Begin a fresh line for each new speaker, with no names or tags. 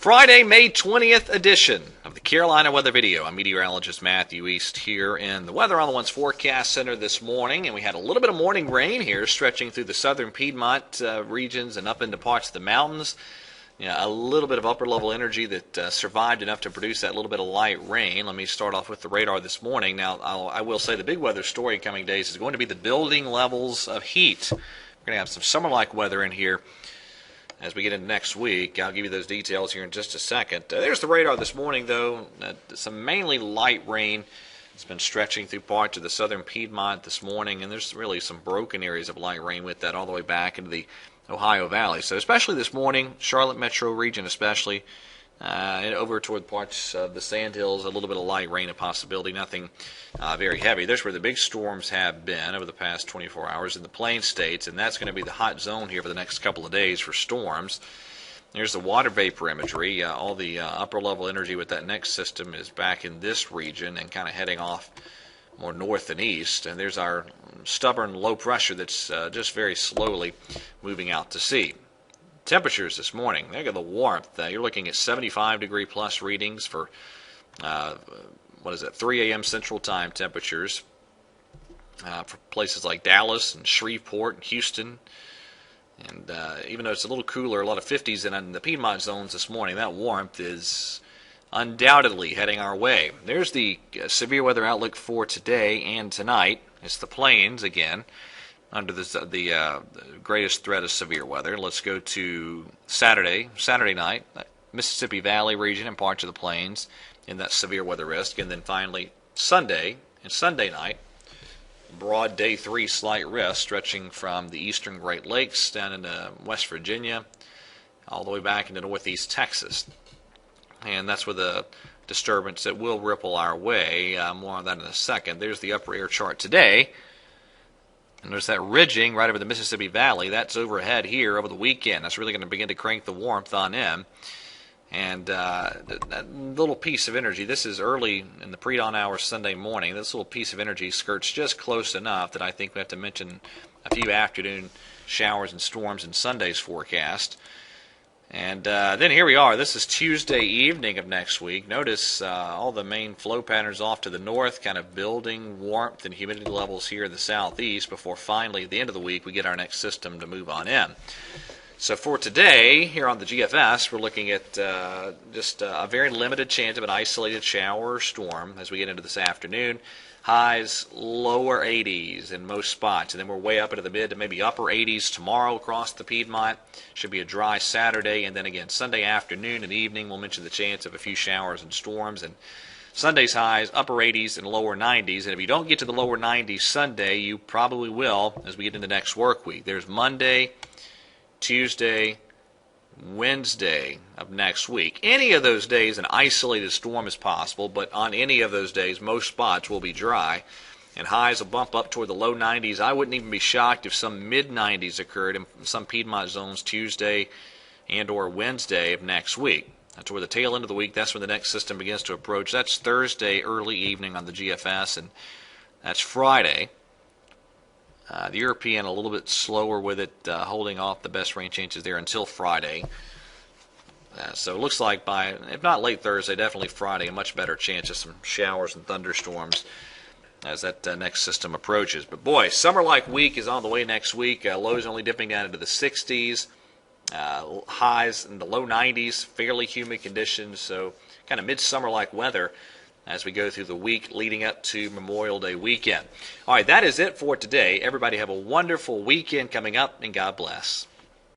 Friday, May 20th edition of the Carolina Weather Video. I'm meteorologist Matthew East here in the Weather on the One's Forecast Center this morning, and we had a little bit of morning rain here stretching through the southern Piedmont regions and up into parts of the mountains. A little bit of upper level energy that survived enough to produce that little bit of light rain. Let me start off with the radar this morning. Now, I will say the big weather story in coming days is going to be the building levels of heat. We're going to have some summer-like weather in here as we get into next week. I'll give you those details here in just a second. There's the radar this morning, though. Some mainly light rain. It's been stretching through parts of the southern Piedmont this morning, and there's really some broken areas of light rain with that all the way back into the Ohio Valley. So especially this morning, Charlotte metro region especially, and over toward parts of the Sandhills, a little bit of light rain a possibility, nothing very heavy. There's where the big storms have been over the past 24 hours in the Plain States, and that's going to be the hot zone here for the next couple of days for storms. There's the water vapor imagery. All the upper level energy with that next system is back in this region and kind of heading off more north and east. And there's our stubborn low pressure that's just very slowly moving out to sea. Temperatures this morning, there go the warmth. You're looking at 75 degree plus readings for 3 a.m. Central Time temperatures for places like Dallas and Shreveport and Houston. And even though it's a little cooler, a lot of 50s in the Piedmont zones this morning, that warmth is undoubtedly heading our way. There's the severe weather outlook for today and tonight. It's the plains again, under the greatest threat of severe weather. Let's go to Saturday night, Mississippi Valley region and parts of the plains in that severe weather risk. And then finally Sunday and Sunday night, broad day 3 slight risk stretching from the eastern Great Lakes down into West Virginia all the way back into northeast Texas. And that's with a disturbance that will ripple our way. More on that in a second. There's the upper air chart today. And there's that ridging right over the Mississippi Valley. That's overhead here over the weekend. That's really going to begin to crank the warmth on in. And that little piece of energy, this is early in the pre-dawn hours Sunday morning. This little piece of energy skirts just close enough that I think we have to mention a few afternoon showers and storms in Sunday's forecast. And then here we are. This is Tuesday evening of next week. Notice all the main flow patterns off to the north, kind of building warmth and humidity levels here in the southeast before finally at the end of the week we get our next system to move on in. So for today, here on the GFS, we're looking at just a very limited chance of an isolated shower or storm as we get into this afternoon. Highs, lower 80s in most spots, and then we're way up into the mid to maybe upper 80s tomorrow across the Piedmont. Should be a dry Saturday, and then again Sunday afternoon and evening we'll mention the chance of a few showers and storms. And Sunday's highs, upper 80s and lower 90s, and if you don't get to the lower 90s Sunday, you probably will as we get into next work week. There's Monday, Tuesday, Wednesday of next week. Any of those days an isolated storm is possible, but on any of those days most spots will be dry and highs will bump up toward the low 90s. I wouldn't even be shocked if some mid 90s occurred in some Piedmont zones Tuesday and or Wednesday of next week. Toward the tail end of the week, that's when the next system begins to approach. That's Thursday early evening on the GFS, and that's Friday. The European a little bit slower with it, holding off the best rain chances there until Friday. So it looks like by, if not late Thursday, definitely Friday, a much better chance of some showers and thunderstorms as that next system approaches. But boy, summer-like week is on the way next week. Lows only dipping down into the 60s, highs in the low 90s, fairly humid conditions, so kind of midsummer-like weather as we go through the week leading up to Memorial Day weekend. All right, that is it for today. Everybody have a wonderful weekend coming up, and God bless.